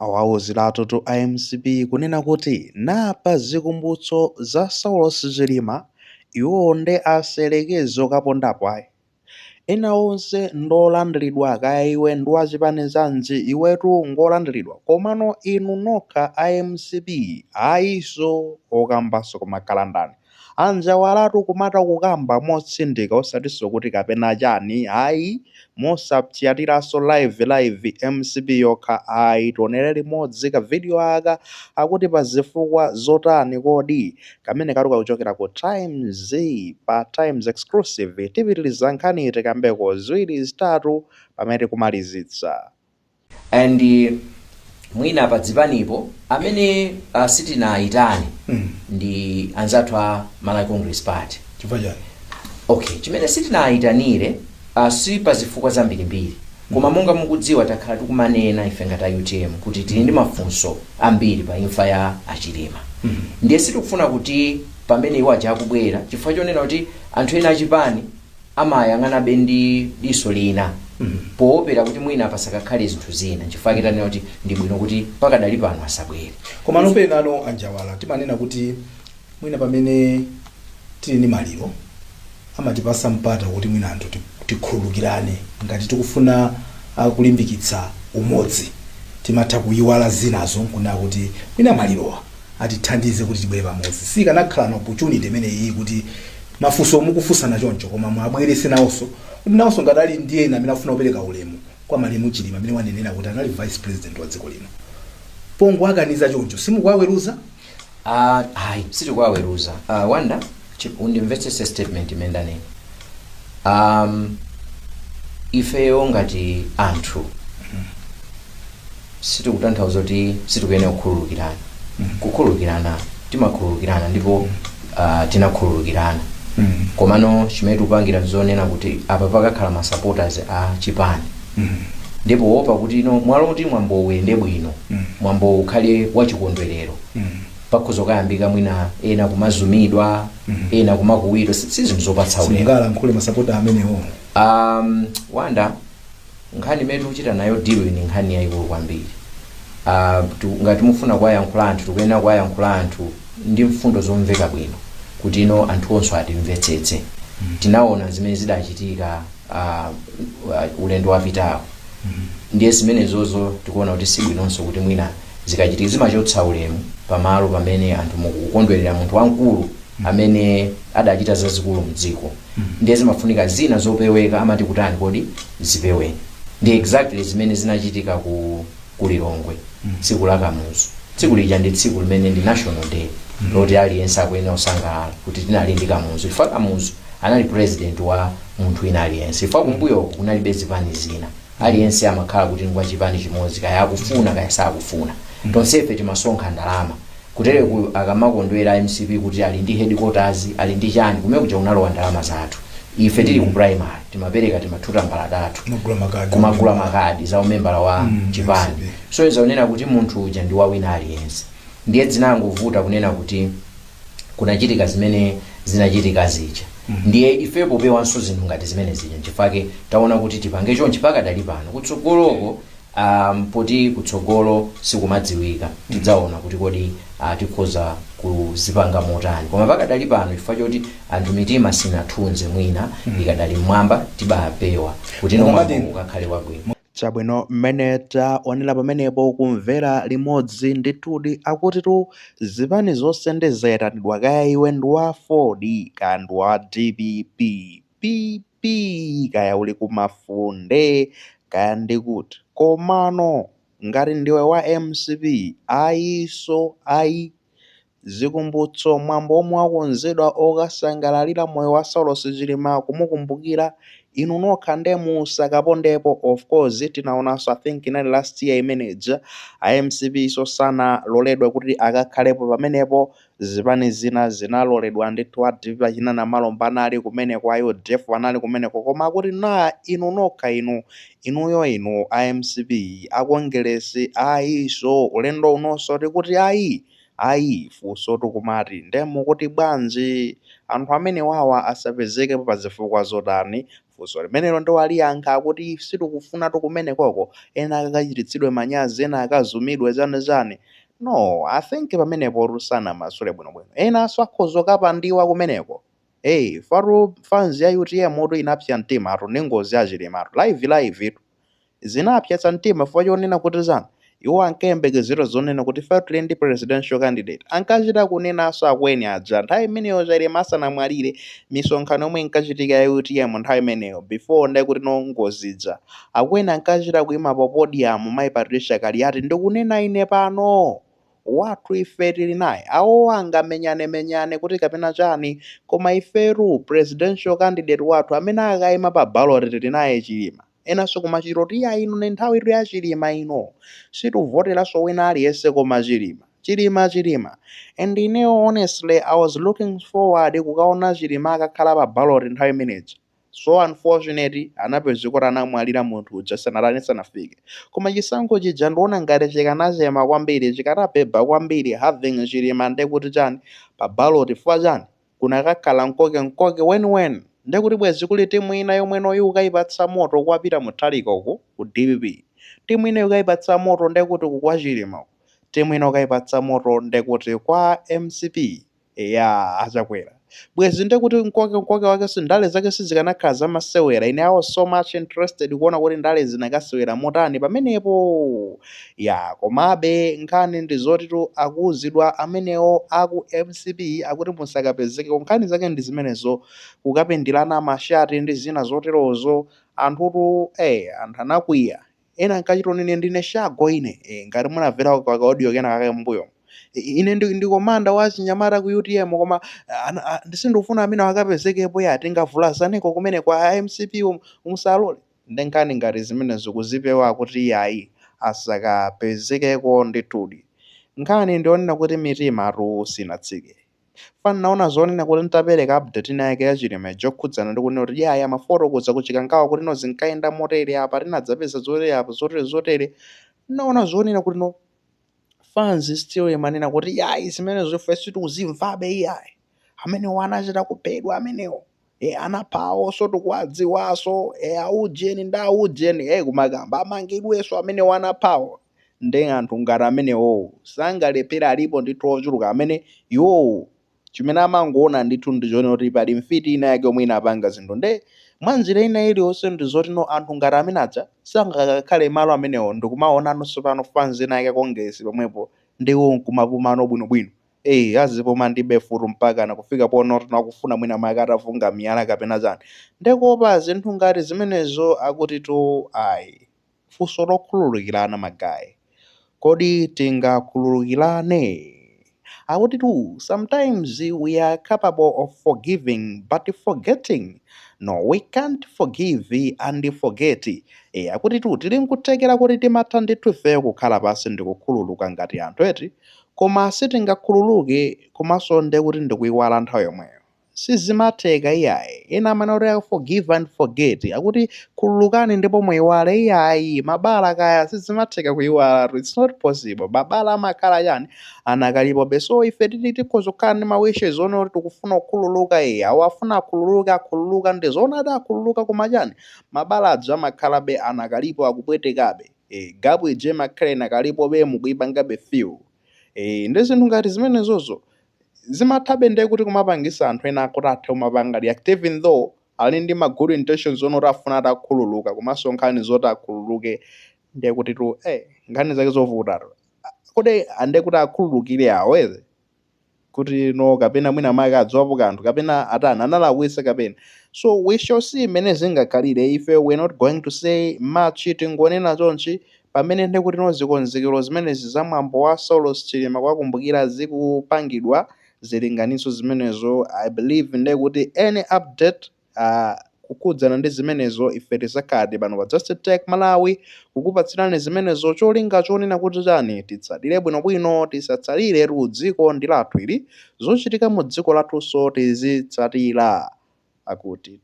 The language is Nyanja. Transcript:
awawuziratu tu IMCP kunena kuti napa zikumbutso za Saulos Chilima iwo nde aselekezo kapondapo ayi. Ena onse ndolandiridwa kaya iwe ndi wachipanizanji iwetu ngolandiridwa komano inu nokha IMCP ayiso okambanso kumakhala ndani anjawalatu kumata kukamba motsindika osatinso kuti kapena chani ayi mosapsiyatiranso live MCP yokha ayi tionere limodzi ka video aka akuti pa zifukwa zotani kodi kamene karuka kuchokera ku Times pa Times Exclusive tipitiliza nkhani tikambeko ziwiri zitatu pamene kumalizitsa. And mwina padzipanipo amene sitinayitane ndi anzathu a Malawi Congress Party. Chifukwa okay, chimene sitinayitanire si pa zifukwa zambirimbiri koma monga mukudziwa takhala tikumanena ife ngati UTM kuti tili ndi mafunso ambiri pa imfa ya Achilima. Ndiye sitikufuna kuti pamene iwo aja akubwera chifukwa chonena kuti anthu ena achipani amayang'ana bendi diso lina poopera kuti mwina pasakakhale zinthu zina chifukwa kitanena kuti ndi bwino kuti pakadali pano asabwere. Koma nopena ano anjawala timanena kuti mwina pamene tili ndi maliro amatipasa mpata kuti mwina anthu tikhululukirane ngati tikufuna kulimbikitsa umodzi timatha kuyiwala zinazo nkuna kuti mwina malirowa atithandize kuti tibwere pamodzi. Sikanakhala na opportunity imene iyi kuti mafunso mukufunsana choncho koma mwabwerese nawonso kuti nawonso ngati ali ndiye ena amene afuna kupereka ulemu kwa Malemu Chilima amene wanenera kuti anali vice president wa dziko lino. Pongo akaniza choncho simukwaweruza? Hayi sitikwaweruza. Wanda undimvetsese statement imene ndanena. Ifeyo ngati anthu sitikutanthauza kuti sitikuyenera kukhululukirana. Kukhululukirana timakhululukirana ndipo tinakhululukirana. Komano chimene tikupangira zonena kuti apa pakakhala ma supporters a chipani. Ndipo wopa kuti ino mwalo kuti mwambo uyende bwino mwambo ukhale wachikondwerero pakhoza kuyambika mwina ena kumazumidwa ena kumakuwidwa sizinthu zopatsa ulemu. Singala nkhule ma supporter amenewo. Wanda nkhani imene tikuchita nayo deal ni nkhani yayikulu kwambiri. Ngati mufuna kwayankhula anthu tikuyenera kwayankhula anthu ndi mfundo zomveka bwino kuti ino anthu onse atimvetsetse. Tinaona zimene zidachitika ulendo wapitawo. Ndiye zimene zozo tikuona kuti sibwinonso kuti mwina zikachitika zimachotsa ulemu pamalo pamene anthu mukukondwerera munthu wankulu amene adachita zazikulu mdziko. Ndiye zimafunika zina zopeweka amati kutani kodi zipeweni. Ndi exactly zimene zinachitika ku Lilongwe tsiku la Kamuzu. Tsiku lija ndi tsiku limene ndi national day loti aliyense akuyenera kusangalala kuti tinali ndi Kamuzu. Chifukwa Kamuzu anali president wa munthu ina aliyense. Chifukwa kumbuyo kunalibe zipani zina. Aliyense amakhala kuti ngwa chipani chimodzi kaya akufuna kaya sakufuna. Tonsefe timasonkha ndalama kutere ku akamakondwera MCP kuti ali ndi headquarters ali ndi chani kumene kuja unalowa ndalama zathu. Ife tili ku primary timapereka timathuta mbalatatu kumagula makadi za umembala wa chipani. So izaonera kuti munthu uja ndi wawina aliyense. Ndiye zinangovuta kunena kuti kunachitika zimene zinachitika zija. Ndiye ifepo pewanso zinthu ngati zimene zija chifake taona kuti tipange chonchi pakadali pano kutsogoloko poti kutsogolo sikumadziwika tidzaona kuti kodi tikhoza kuzipanga motani koma pakadali pano chifukwa choti anthu mitima sinathunze mwina ikadali mmwamba tibapewa kuti nomwe ukakhale wabwino. Chabwino mmene taonera pamenepo kumvera limodzi ndithudi akuti tu zipani zonse ndizayitanidwa kaya iwe ndi wa Ford kaya ndi wa DPP PP kaya uli kumafunde kaya ndi kuti komano ngati ndiwe wa MCP ayiso ayi zikumbutso mwambo omwe wakonzedwa okasangalalira moyo wa Saulos Chilima kumukumbukira inu nokha nde musakapondepo. Of course tinaonanso I think inali last year imeneja IMCP so sana loledwa kuti akakhalepo pamenepo zipani zina zinaloledwa ndithu adipa achina na malomba anali kumeneko ayo def anali kumeneko koma kuti na inu nokha inuyo IMCP akongeresi ayiso ulendo unonso tikuti ayi ayi funso tikumati ndemo kuti bwanji anthu amene wawa asapezeke pa zifukwa zotani. Funso limenelo ndo aliyankha kuti sitikufuna kumenekoko ena akachititsidwe manyazi ena akazumidwe chani. No, I think pamenepo rusana masule bwinobwino enanso akhoza okapandiwa kumeneko. Faro fans ya UTM moto inapsa mtima atu ndi ngozi yachilimatu live itu zinapyatsa mtima chifukwa chonena kuti zanu iwo ankayembekezera zonena kuti fairly ndi presidential candidate ankachita kunenanso akweni aja nthawi imeneyo Chilima asanamwalire misonkhano yomwe inkachitika ya UTM nthawi imeneyo before ndakuti no ngozi ija akweni ankachita kuima pa podium Mai Patricia Kaliati ndikunena ine pano wathu ife tili naye awo angamenyane kuti kapena chani koma iferu presidential candidate wathu amene akayima pa ballot tili naye Chilima enanso koma chirotiya ino ne nthawi itu ya Chilima ino situvoteranso wina aliyense koma Chilima and ineyo honestly I was looking forward kukaona Chilima akakhala pa ballot nthawi imeneji. So unfortunately anapezeka anamwalira munthu uja sanafike koma chisankho chija ndiona ngati chikanachema kwambiri chikanapeba kwambiri having Chilima ndekuti chani pa ballot chifukwa chani kunakakhala mkoke weni ndekuti bwezi kuli timu ina yomweno ukayipatsa moto kwapita muthalikoko ku DPP timu ina ukayipatsa moto ndekuti kwa Chilima timu ina ukayipatsa moto ndekuti kwa MCP ya achakwera bwezi ndekuti mkoke wake sindale zake sizikanakhala zamasewera ine I was so much interested kuona kuti ndale zinakasewera motani pamenepo komabe nkhani ndizotitu akuuzidwa amenewo aku MCP akuti musakapezeke nkhani zake ndi zimenezo kukapindilana mashati ndi zina zoterozo anthutu anthu anakwiya ena nkachitoni ndine shago ine ngati munamvera kwa audio kena kake mbuyo ine ndikomanda wa Chinyamata ku UTM koma ndisindufuna amene akapezekepo tingavulazaneko kumene kwa MCP umusalole ndenkhani ngati zimenezo kuzipewa kuti yayi asakapezekeko ndithudi nkhani ndionena kuti mitima atu sinatsike naona zonena kuti ntapereka update inayake ya Chilima jokhudzana ndikunena kuti amafotokoza kuchikangawa kuti no zinkayenda motere apa tinadzapeza zotere naona zonena kuti no fans still yamanena kuti zimenezo ife tuzimvabe amene wanachita kupedwa amenewo anapawo so tikwadziwaso aujeni kumakamba amangidweso amene wanapawo ndi anthu ngati amenewo sangalepera alipo ndithu ochuluka amene chimene amangoona ndithu ndichone kuti pali mfiti ina yake omwe inapanga zinthu nde mwanjira ina iliyonse ndizoti no anthu ngati amene aja sangakakhale malo amenewo ndikumaonanso pano fans ina yake kongesi pomwepo ndiwo nkumapumano bwinobwino azipoma ndibe furu mpaka nakufika pona kuti nakufuna mwina makata afunga miyala kapena chani ndekopa zinthu ngati zimenezo akutitu funso lokhululukirana magayi kodi tingakhululukirane akutitu sometimes we are capable of forgiving but forgetting no we can't forgive and forget akutitu tili nkuthekera kuti timatha ndithu ifeyo kukhala pasi ndikukhululuka ngati anthu eti koma sitingakhululuke komanso ndekuti ndikuyiwala nthawi yomweyo sizimatheka ena amene forgive and forget akuti khululukani ndipo muyiwale mabala kaya sizimatheka kuyiwala it's not possible mabala amakhala chani anakalipobe so ife tikhoza kukhala ndi mawishes one kuti tikufuna kukhululuka awafuna akhululuka ndizona ati akhululuka koma chani mabala aja amakhalabe anakalipo akupwetekabe gabu ije makhale nakalipobe mukuyipangabe few ndi zinthu ngati zimenezozo zimathabe ndekuti kumapangisa anthu ena akuti athe kumapanga react even though ali ndi ma good intentions ono afuna atakhululuka komanso nkhani zoti akhululuke ndekuti tu nkhani zake zovuta kodi andekuti akhululukire aweze kuti no kapena mwina maka adzowapo kanthu kapena atani analawisa kapena so we shall see mene zingakhalire ife we're not going to say much tingonena chonchi pamene ndekuti no zikonzekero zimenezi za mwambo wa Saulos Chilima kwakumbukira zikupangidwa zilinganiso zimenezo I believe ndekuti any update kukhudzana ndi zimenezo ife tizakhala pano pa Just Take Malawi kukupatsirani zimenezo cholinga chonena kuti chani titsalire bwinobwino tisatsalire dziko ndi lathu ili zochitika mu dziko lathunso tizitsatira akuti